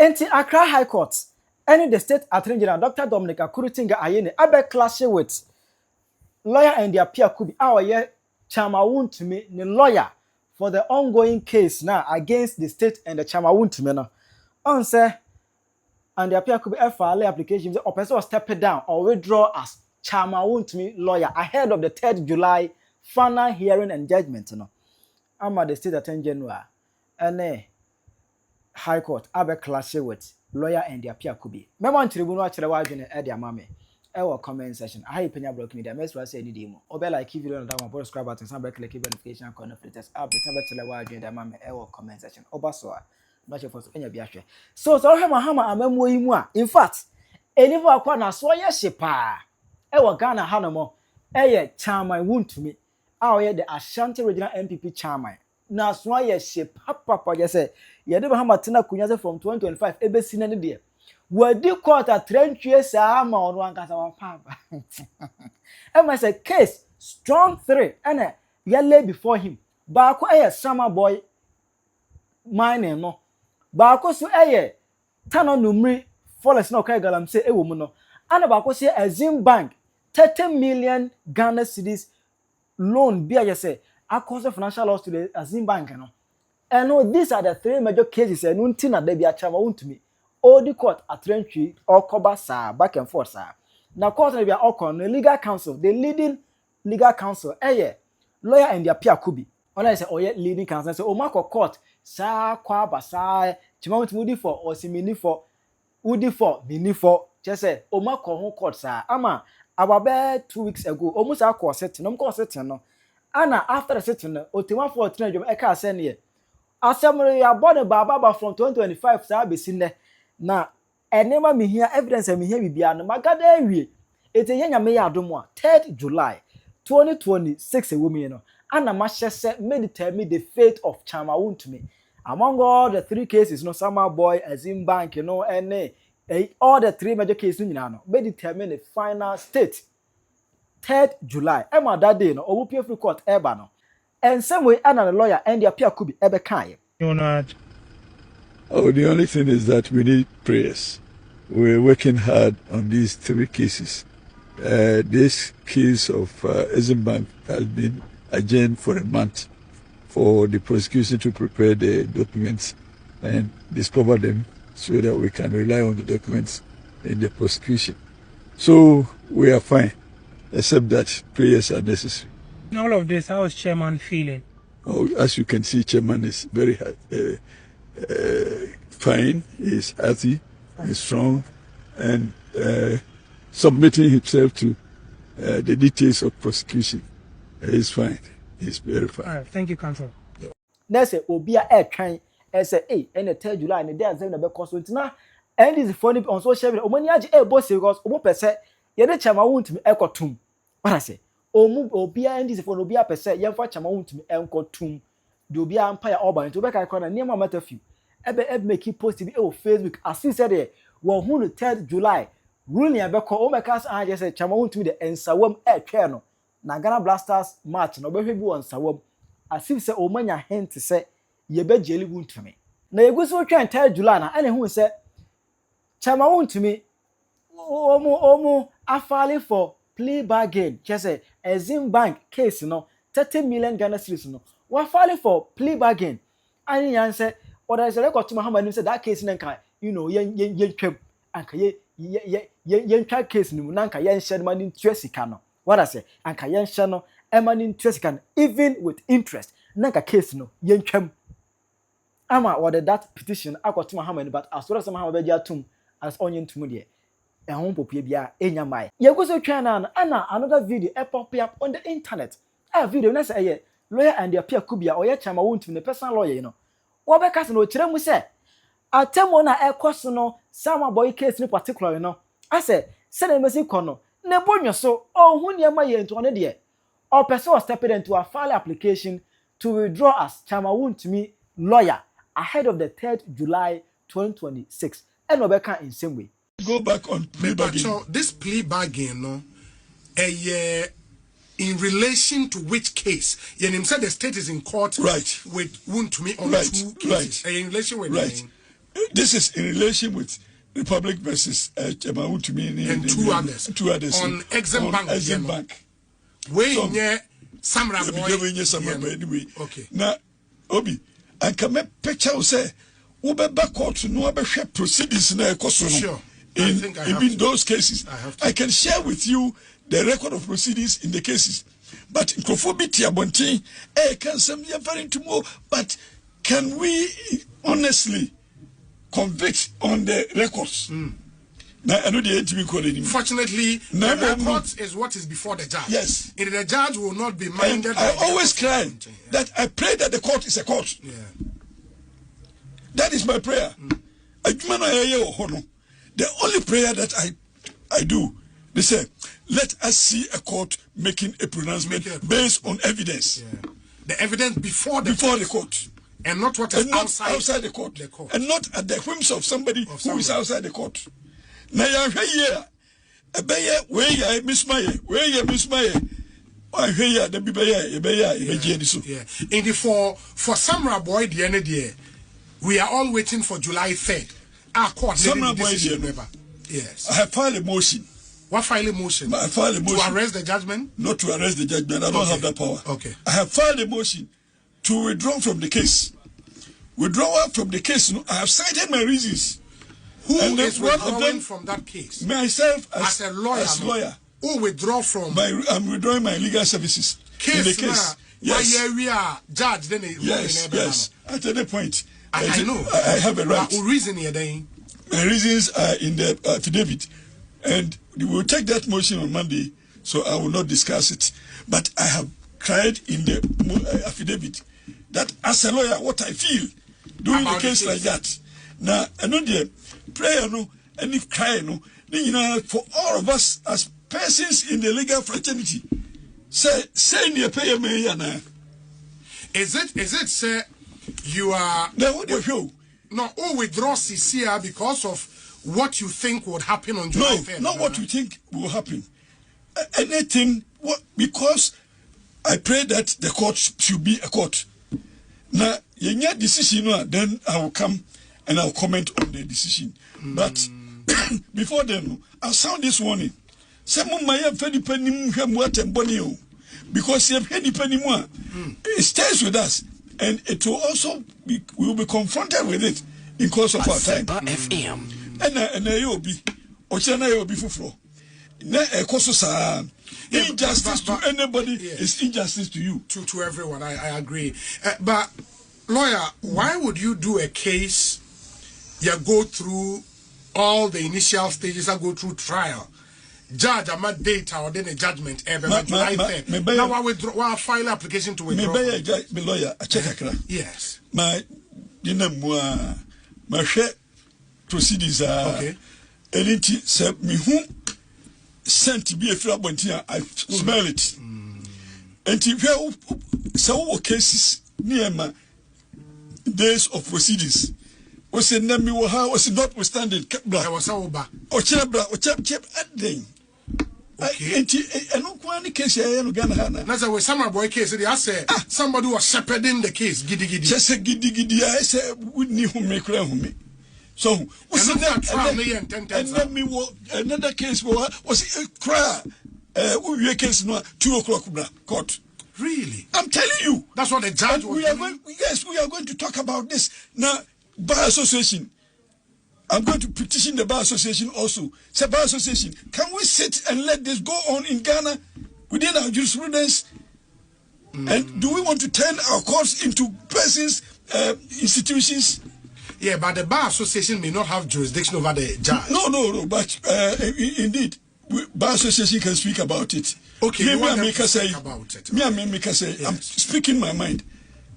Enti Accra High Court, any the state attorney general, Dr. Dominic Akurutinga Ayene, abe clash with lawyer and their peer could be our year Chama Wontumi, the lawyer for the ongoing case now against the state and the Chama Wontumi now. On say, and their peer could be FRA applications or person will step it down or withdraw as Chama Wontumi lawyer ahead of the 3rd July final hearing and judgment. No, I'm at the state attorney general and High Court abe clash with lawyer and their peer could be. Remember on tribunal actually watching it their mommy. Our comment section. I have PENYAH block media. Mess was any demo. Or be like video and down subscribe button. Some back click notification corner latest update. Some better watch the mama. Our comment section. Obasoa. Not your first any biashe. So hammer amemo imwa. In fact, anyone akwa na so ye shepa. Our Ghana hanamo. Eye Chama Wontumi. Our the Ashanti Regional MPP Chama. Na so ye shepa papa je say. Ye de hammer tina kunya from 2025. Ebe sinani there. Wadi quarter trend chase ama on one kasa one papa. And I said case strong 3 and ya lay before him. Baako eye summer boy mine no. Baako so eye tano numri forest no kai galam say ewo mu no. And baako say Azim Bank 30 million Ghana cedis loan be I say across financial loss to the Azim Bank no. And no, these are the 3 major cases and untina de bia Chama Wontumi. All the court at Trentry or Kobasa back and forth, sir. Now, court will be the legal counsel, the leading legal counsel, lawyer and their peer could be. All I say, oh, yeah, leading counsel, so Omako court, sa kwa basa, Chimount Woody for or Simini for Woody for Mini for, just say, Omako home court, sir. Ama, our bed 2 weeks ago, almost our course setting, no. Anna, after the setting, Otima for 3 of Eka send ye. Assembly, I bought a baba from 2025, sir, be seen there. Na enema me here evidence me here bibia no magada awie ete yenya me ya adomo 3rd July 2026 ewumi no ana ma hyese determine the fate of Chama Wontumi among all the 3 cases no Summer Boy Azim Bank no and all the 3 major cases nyina no determine the final state 3rd July ema that day no obu free court eba no and same way ana the lawyer and their peer could be ebe kan Oh, the only thing is that we need prayers. We're working hard on these 3 cases. This case of Azim Bank has been adjourned for a month for the prosecution to prepare the documents and discover them so that we can rely on the documents in the prosecution. So we are fine, except that prayers are necessary. In all of this, how is Chairman feeling? Oh, as you can see, Chairman is very fine, he's healthy, he's strong, and submitting himself to the details of prosecution. He's fine. He's very fine. All right, thank you, Counsel. That's it. Obia airtime. I say, hey, and the 3rd July, and the day I'm going to be consulting now. And this is funny on social media. Omani aji boss because omo pese ye de Chama Wontumi ekotum. What I say? Obia and this phone obia pese ye fa Chama Wontumi enkotum. Do obia empire oba into be kai kona niam matter few. Ebe make post bi o Facebook as he said there wo hu no 3rd July ruling abeko o make us just say Chama Wontumi the ensawam twa no na Ghana Blasters match no behwe bi won sawam as if say o manya hint say ye be jeli Wontumi na yeguso twa 3rd July na ene hu say Chama Wontumi omo afali for plea bargain just say Azim Bank case no 30 million Ghana cedis no wa file for plea bargain ani yan say or there is a record to Muhammad said that case nanka yen twem anka yen twa case ni mu nanka yen shed money into sika no what I say anka yen shed no e money into sika even with interest nanka case no yen twem ama or that petition akwa to Muhammad but as well as Muhammad be atum as onye ntumu de e hon popie bia enya mai ye go so twa na ana another video e pop up on the internet a video na say lawyer and their peer could be or Chama Wontumi the personal lawyer Wabeka no kire mu se atemo na ekoso no Summer Boy case in particular no I say na mesi kono ne bonyo so ohun niam ye nto ne de or person was stepped into a file application to withdraw as Chama Wontumi lawyer ahead of the 3rd July 2026 and Wabeka in same way go back on plea bargain. So this plea bargain no in relation to which case? Yenim said the state is in court right with Wontumi on right 2 cases. right In relation with right. This is in relation with Republic versus Wontumi and two others on Exim Bank. Where near Samurai anyway. Okay. Now, Obi, and come a picture say, Ubeba court no share proceedings na ekoso. Sure. In those cases, I can share with you the record of proceedings in the cases. But Krofobiti Abonti, can some very to more, but can we honestly convict on the records? Now, I know the NTV code anymore. Fortunately, the records is what is before the judge. Yes. And the judge will not be minded. And I always cry that I pray that the court is a court. Yeah. That is my prayer. The only prayer that I do, they say, let us see a court making a pronouncement based on evidence. Yeah. The evidence before the court. And not what is outside the court. And not at the whims of somebody who is outside the court. Now you hear where you miss my I hear the and for Samurai Boy the end of the year, we are all waiting for July 3rd. Our court yes. I have filed a motion. What file a motion? I filed a motion to arrest the judgment? Not to arrest the judgment. I don't have that power. Okay. I have filed a motion to withdraw from the case. Withdrawal from the case. I have cited my reasons. Who is withdrawing from that case? Myself as a lawyer. As lawyer. Who withdraw from? I'm withdrawing my legal services. Case in the case. Yes. We are judge. Then yes. At any point. I know. I have a right. What reason here then? My reasons are in the affidavit, and we will take that motion on Monday, so I will not discuss it. But I have cried in the affidavit that as a lawyer, what I feel doing a case like that. Now, I know the prayer, no, and if cry, no, for all of us as persons in the legal fraternity, say near pay me, Is it, sir, you are. Now, what do you feel? No, withdraw CCR because of what you think would happen on July 3rd. No, not what you think will happen. Anything, because I pray that the court should be a court. Now, your decision, then I will come and I'll comment on the decision. But before then, I'll sound this warning. Someone might have any penny because you have any penny more. It stays with us. And it will also we will be confronted with it in course of our time. FM. And you'll be fulfilled. Injustice to anybody is injustice to you. To everyone, I agree. But lawyer, why would you do a case? You go through all the initial stages. I go through trial. Judge, I'm not data or then a judgment. Now I file application to withdraw. My lawyer, I check Accra. Yes. My share proceedings are okay. Anything say me who sent to be a free abontia. I smell it. And if some cases near my days of proceedings. Was it name was it notwithstanding? I was over. Or chebra or chep adding. Okay. And no one case here in Ghana. That's a summer boy case. They say somebody was shepherding the case. Giddy. Just a giddy. I said, wouldn't you make me? So, was and then me another case was a cry. We case no 2 o'clock court. Really? I'm telling you. That's what the judge was doing. Yes, we are going to talk about this now. Bar Association. I'm going to petition the Bar Association also. Say, Bar Association, can we sit and let this go on in Ghana within our jurisprudence? And do we want to turn our courts into persons, institutions? Yeah, but the Bar Association may not have jurisdiction over the judge. No. But indeed, Bar Association can speak about it. Okay, me, you want me, to speak about it. Me, I say, yes. I'm speaking my mind.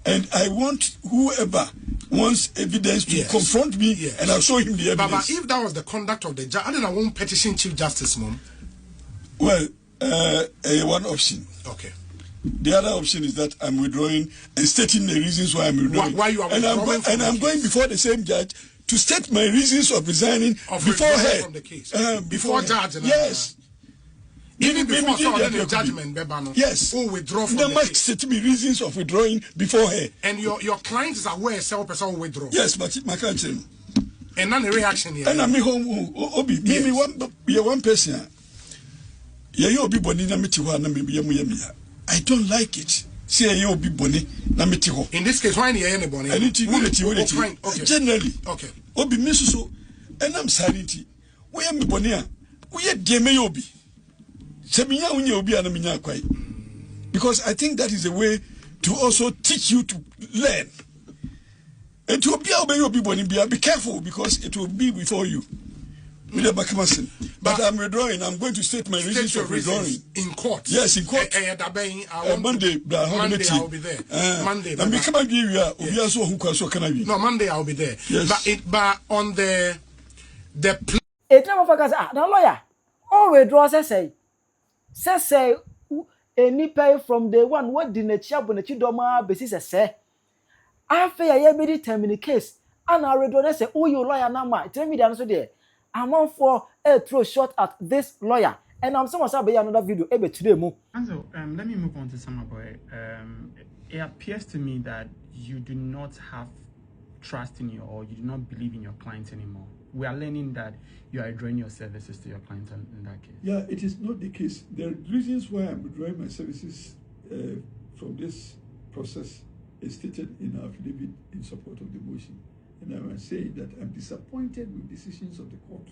And I want whoever wants evidence to confront me, and I'll show him the evidence. But if that was the conduct of the judge, I won't petition Chief Justice, Mom. Well, one option. Okay. The other option is that I'm withdrawing and stating the reasons why I'm withdrawing. Why you are withdrawing and I'm going before the same judge to state my reasons of resigning before her. From the case. Before judge. Yes. Even before the judgment, yes. Who withdraw from the case. State me reasons of withdrawing before her. And your client is aware self person will withdraw. Yes, but my country. And none reaction here. And I mean, Obi, maybe one person. Yeah, Obi Boni na meti ho na maybe yamya. I don't like it. Say you Obi Boni na meti ho. In this case, why any Boni? Okay. Generally, okay. Obi misuso, and I'm sorry. We am Bonia. We are Deme Obi. Seminya unye Obi anaminya kwai. Because I think that is a way to also teach you to learn. And to be careful because it will be before you. But I'm withdrawing. I'm going to state my reasons for withdrawing. In court? Yes, in court. Monday, I'll be there. Monday. No, Monday I'll be there. Yes. But on the a time of a lawyer. Oh, withdraw, say, any pay from the one what did the chap when the chidoma basis say. After I be determined the case, and I read say, oh, you lawyer number. Tell me the answer there. I'm on for a throw shot at this lawyer, and I'm someone sabi another video able today mo. And so, let me move on to some about it. It appears to me that you do not have trust in you, or you do not believe in your clients anymore. We are learning that you are withdrawing your services to your clients in that case. Yeah, it is not the case. There are reasons why I'm withdrawing my services from this process is stated in our affidavit in support of the motion. And I must say that I'm disappointed with decisions of the court.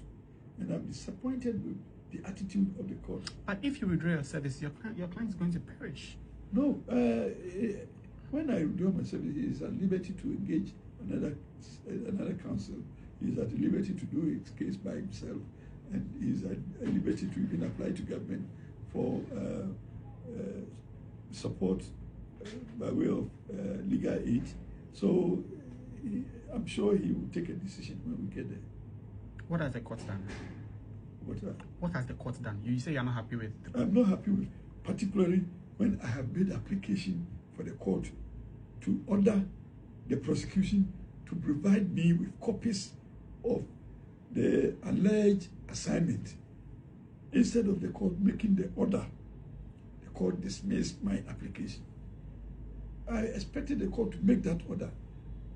And I'm disappointed with the attitude of the court. But if you withdraw your service, your client is going to perish. No. When I withdraw my service, he is at liberty to engage another counsel. He is at liberty to do his case by himself. And he is at liberty to even apply to government for support by way of legal aid. So I'm sure he will take a decision when we get there. What has the court done? What has the court done? You say you're not happy with the court. I'm not happy with, particularly when I have made application for the court to order the prosecution to provide me with copies of the alleged assignment. Instead of the court making the order, the court dismissed my application. I expected the court to make that order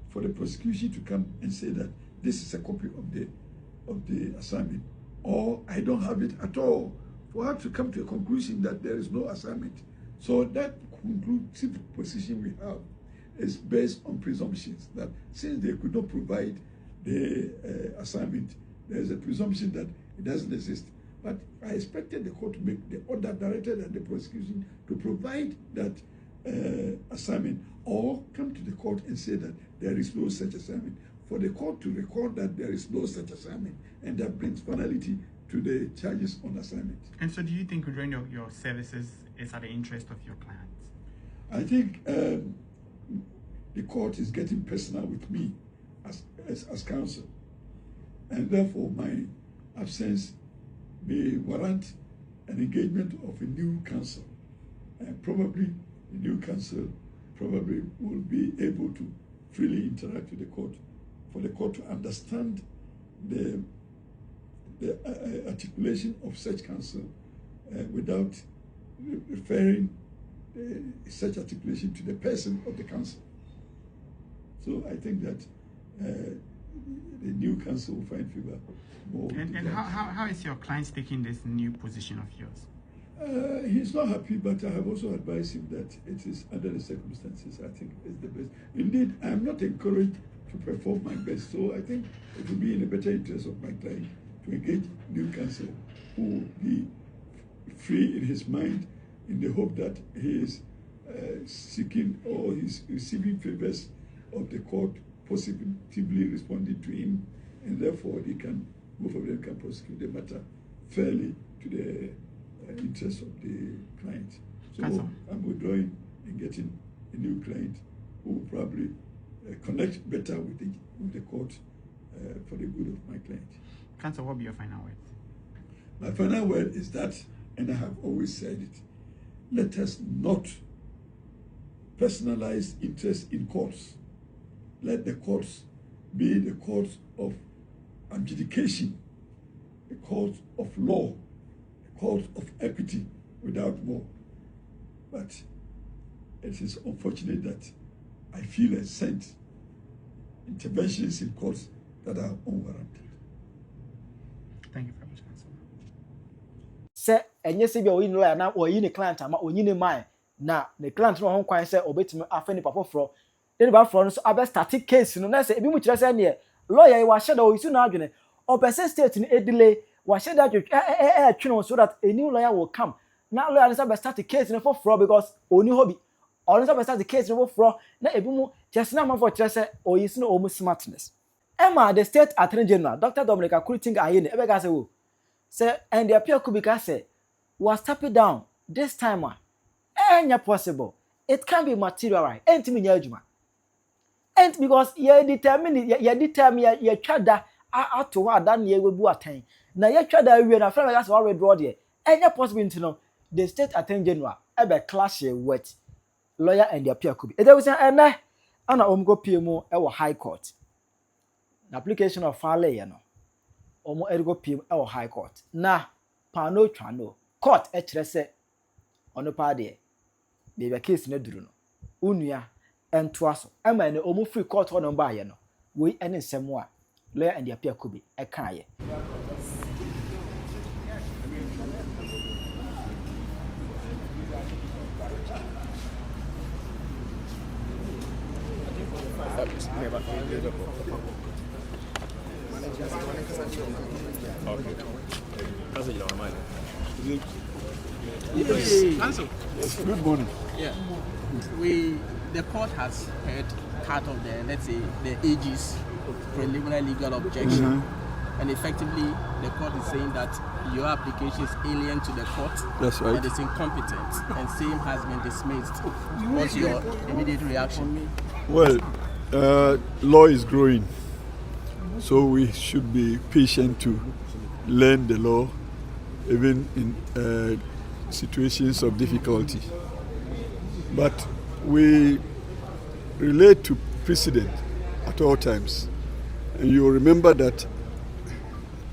for the prosecution to come and say that this is a copy of the assignment, or I don't have it at all, for her to come to a conclusion that there is no assignment. So that conclusive position we have is based on presumptions that since they could not provide the assignment, there is a presumption that it doesn't exist. But I expected the court to make the order directed at the prosecution to provide that assignment, or come to the court and say that there is no such assignment. For the court to record that there is no such assignment, and that brings finality to the charges on assignment. And so do you think withdrawing your services is at the interest of your clients? I think the court is getting personal with me as counsel, and therefore my absence may warrant an engagement of a new counsel, and probably the new counsel probably will be able to freely interact with the court, for the court to understand the articulation of such counsel without referring such articulation to the person of the counsel. So I think that the new counsel will find favor more. And how is your client taking this new position of yours? He's not happy, but I have also advised him that it is under the circumstances, I think it's the best. Indeed, I'm not encouraged to perform my best, so I think it will be in the better interest of my client to engage new counsel who will be free in his mind, in the hope that he is seeking or he's receiving favors of the court, positively responding to him, and therefore both of them can prosecute the matter fairly to the interest of the client. So I'm withdrawing and getting a new client who will probably connect better with the court for the good of my client. Counsel, what will be your final word? My final word is that, and I have always said it, let us not personalize interest in courts. Let the courts be the courts of adjudication, the courts of law, the courts of equity without more. But it is unfortunate that I feel a sense interventions in courts that are unwarranted. Thank you very much, counsel. Say, and yes, if you're in lawyer now or in a client, or in a mind, now the client no home quite say, or bet me after the papa from. Then about from so I start case, you know, that's it. If you much say near lawyer, you was shadow, you soon arguing, or person state in a delay, was said that you so that a new lawyer will come. Now lawyer is start the case in for fraud because only hobby. Or is start the case in for fraud. Now if you just now for just say, or you know almost smartness. Emma, the state attorney general, Dr. Dominica Kuriting Ayene, Ebega say, and the appeal could be say, was tap it down this time. Ain't possible. It can be materialized. Ain't me judgment. And because you determine you try that out to what done ye will be attain. Now you try that we are afraid that's what we draw there. Ain't possible to know the state attorney general ever clash with lawyer and the appeal could be. There was an and go PMO our high court. The application of file, you know. Omo ergo PM our high court. Na pano chano court etrese ono pa de be case na duru no. Unua entoa so. Ema ne omo free court ono ba ye no. We ene nsem a lawyer and the appeal could be e kan ye. Counsel. Good morning. Yeah. The court has heard part of the, let's say, the AG's preliminary legal objection. And effectively, the court is saying that your application is alien to the court. That's right. And it's incompetent. And same has been dismissed. What's your immediate reaction? Well, law is growing, so we should be patient to learn the law, even in situations of difficulty. But we relate to precedent at all times. And you remember that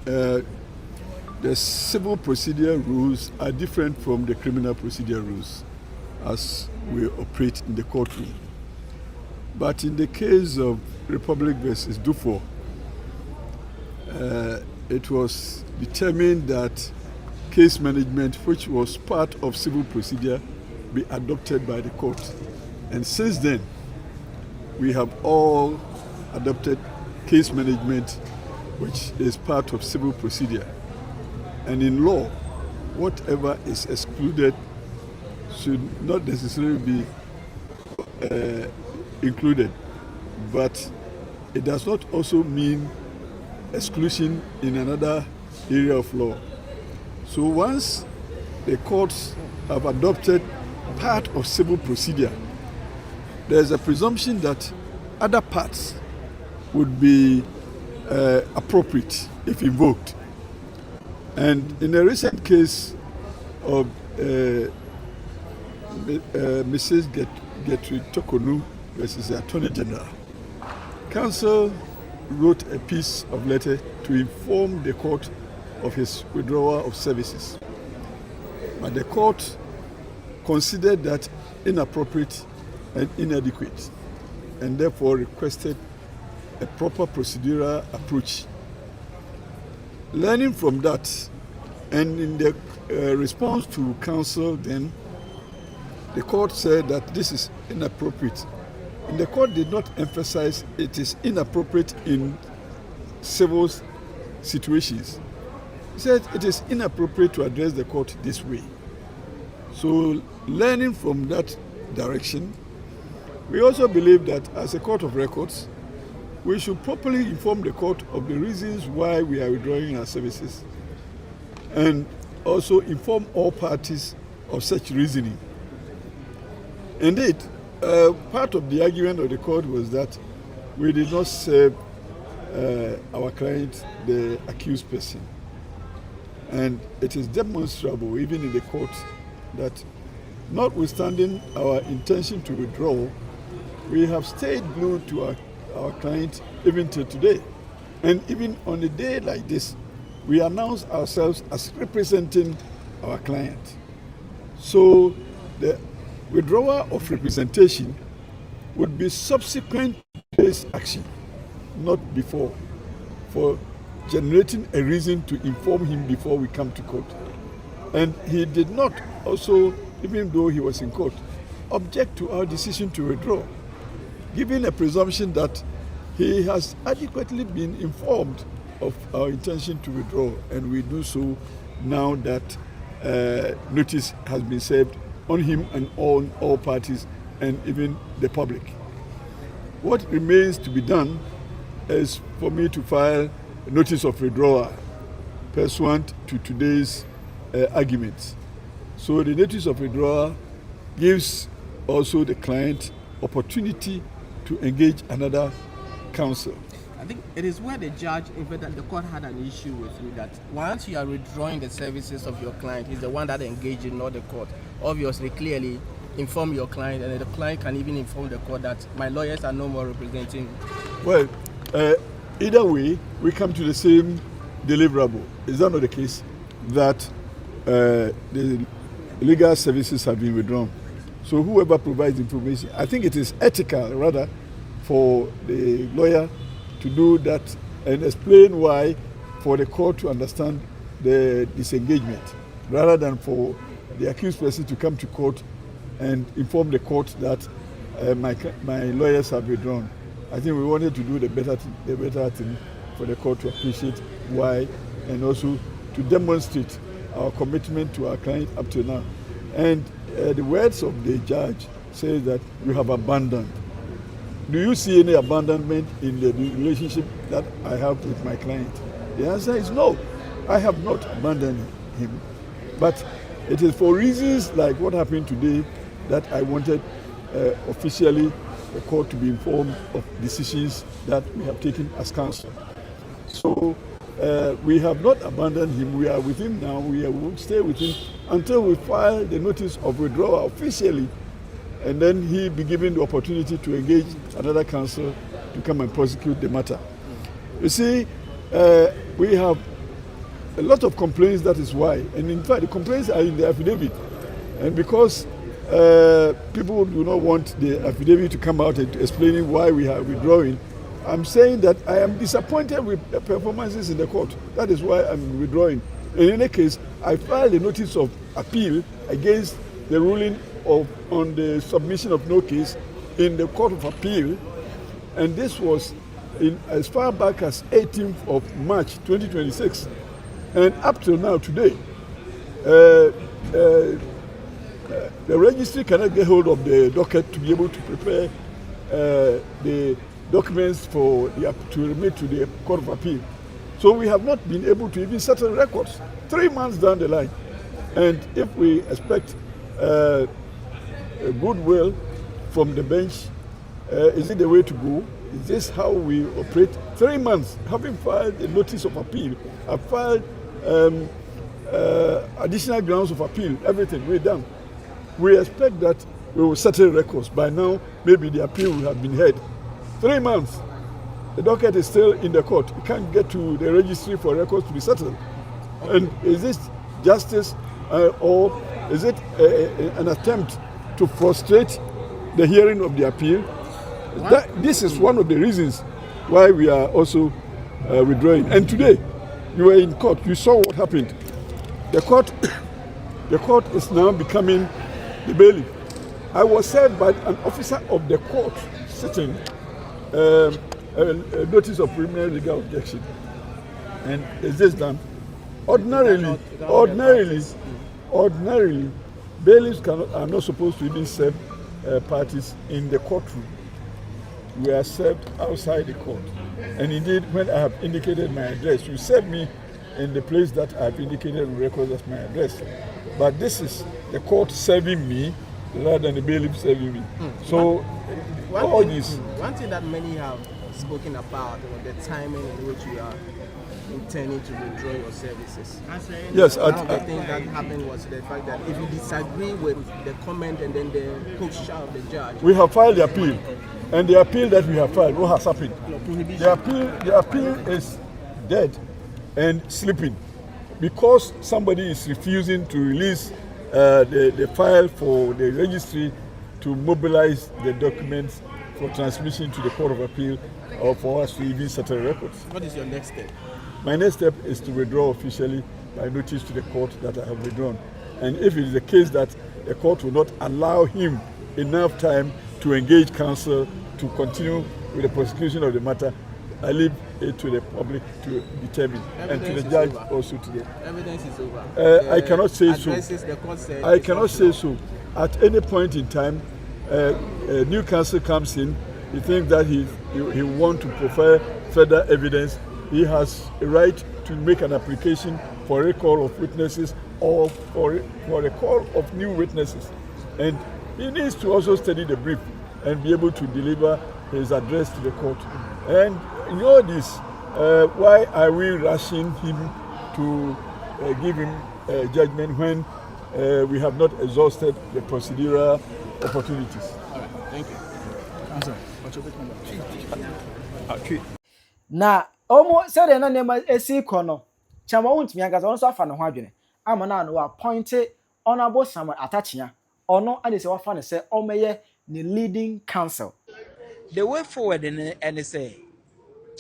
the civil procedure rules are different from the criminal procedure rules as we operate in the courtroom. But in the case of Republic versus Dufour, it was determined that case management, which was part of civil procedure, be adopted by the court. And since then, we have all adopted case management, which is part of civil procedure. And in law, whatever is excluded should not necessarily be included. But it does not also mean exclusion in another area of law. So once the courts have adopted part of civil procedure, there's a presumption that other parts would be appropriate if invoked. And in a recent case of Mrs. Gertrude Tokonu versus the Attorney General, counsel wrote a piece of letter to inform the court of his withdrawal of services. But the court considered that inappropriate and inadequate, and therefore requested a proper procedural approach. Learning from that, and in the response to counsel then, the court said that this is inappropriate. And the court did not emphasize it is inappropriate in civil situations. It said it is inappropriate to address the court this way. So learning from that direction, we also believe that as a court of records, we should properly inform the court of the reasons why we are withdrawing our services, and also inform all parties of such reasoning. Indeed, part of the argument of the court was that we did not serve our client, the accused person. And it is demonstrable, even in the court, that notwithstanding our intention to withdraw, we have stayed glued to our client even till today. And even on a day like this, we announce ourselves as representing our client. So the withdrawal of representation would be subsequent to this action, not before. for generating a reason to inform him before we come to court. And he did not also, even though he was in court, object to our decision to withdraw, giving a presumption that he has adequately been informed of our intention to withdraw, and we do so now that notice has been served on him and on all parties and even the public. What remains to be done is for me to file a notice of withdrawal pursuant to today's arguments. So the notice of withdrawal gives also the client opportunity to engage another counsel. I think it is where the judge, in fact, that the court had an issue with you that once you are withdrawing the services of your client, he's the one that engaged in, not the court. Obviously, clearly inform your client, and the client can even inform the court that my lawyers are no more representing me. Well, either way, we come to the same deliverable. Is that not the case? That the legal services have been withdrawn. So whoever provides information, I think it is ethical rather for the lawyer to do that and explain why, for the court to understand the disengagement, rather than for the accused person to come to court and inform the court that my lawyers have withdrawn. I think we wanted to do the better thing for the court to appreciate why, and also to demonstrate our commitment to our client up to now. And the words of the judge say that you have abandoned. Do you see any abandonment in the relationship that I have with my client? The answer is no. I have not abandoned him. But it is for reasons like what happened today that I wanted officially the court to be informed of decisions that we have taken as counsel. So we have not abandoned him. We are with him now. We will stay with him until we file the notice of withdrawal officially, and then he be given the opportunity to engage another counsel to come and prosecute the matter. You see, we have a lot of complaints, that is why. And in fact, the complaints are in the affidavit. And because people do not want the affidavit to come out and explaining why we are withdrawing, I'm saying that I am disappointed with the performances in the court. That is why I'm withdrawing. In any case, I filed a notice of appeal against the ruling on the submission of no case in the Court of Appeal, and this was as far back as 18th of March 2026, and up till now today, the registry cannot get hold of the docket to be able to prepare the documents to remit to the Court of Appeal. So we have not been able to even settle records 3 months down the line, and if we expect goodwill from the bench, is it the way to go? Is this how we operate? 3 months, having filed a notice of appeal, I filed additional grounds of appeal, everything we're done. We expect that we will settle records. By now, maybe the appeal will have been heard. 3 months, the docket is still in the court. You can't get to the registry for records to be settled. And is this justice or is it an attempt to frustrate the hearing of the appeal? This is one of the reasons why we are also withdrawing. And today, you were in court. You saw what happened. The court is now becoming the bailiff. I was served by an officer of the court sitting a notice of preliminary legal objection. And is this done? Ordinarily, bailiffs are not supposed to even serve parties in the courtroom. We are served outside the court. And indeed, when I have indicated my address, you serve me in the place that I have indicated on record as my address. But this is the court serving me rather than the bailiff serving me. So, all this. One thing that many have spoken about was the timing in which you are intending to withdraw your services. Yes, one of the things that happened was the fact that if you disagree with the comment and then the posture of the judge, we have filed the appeal, and the appeal that we have filed, what has happened? The appeal is dead and sleeping because somebody is refusing to release the file for the registry to mobilize the documents for transmission to the Court of Appeal or for us to even settle records. What is your next step? My next step is to withdraw officially by notice to the court that I have withdrawn. And if it is the case that the court will not allow him enough time to engage counsel to continue with the prosecution of the matter, I leave it to the public to determine, and to the judge also today. Evidence is over. I cannot say so. The court said I cannot say so. At any point in time, a new counsel comes in, he thinks that he wants to provide further evidence, he has a right to make an application for recall of witnesses or for a call of new witnesses. And he needs to also study the brief and be able to deliver his address to the court. And in all this, why are we rushing him to give him judgment when we have not exhausted the procedural opportunities? All right, thank you. Na omo said na nema esi kono chama Wontumi agaza onso afa ne ho adwene ama na no appoint honorable Samuel Atachia ono ade se wafa ne se omeye ne leading counsel. The way forward and say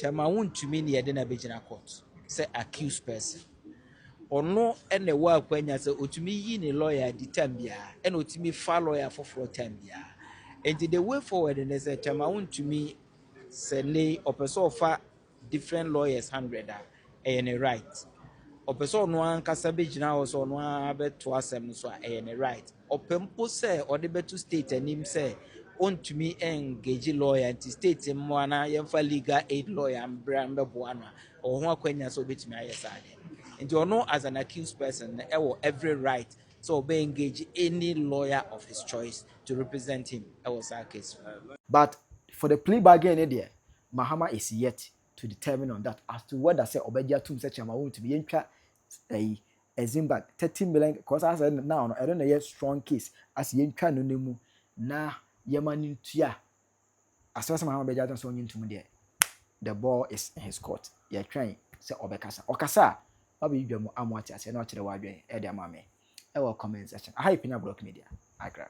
chama Wontumi ne yede na begina court say accused person ono ene wa kwanya say otumi yi ne lawyer di time bia ene otumi fa lawyer for time bia. And the way forward and say chama Wontumi say ne opeso offer different lawyers 100 any right. Opeso no ankasa begina ho so no abeto asem so any right. Opempo say or the betu state anim say ontumi engage lawyer anti state mo na yemfa legal aid lawyer ambrambe boana or ho akwanya so betumi ayesade. And you know as an accused person every right so be engage any lawyer of his choice to represent him. That was our case. But for the plea bargain there, Mahama is yet to determine on that as to whether say Obedia Tum such chama Wontumi yentwa a Zimbabwe 30 million because as now I don't know yet strong case as yentwa no nemu na yemani ntua as far as Mahama Bedia Tum so yentumi there. The ball is in his court. You're trying say Obekasa. Okasa Baby Dwemo Amwati ase na ochire wadwen e de amame. E wo comment section. Aha ipenya block media. Accra.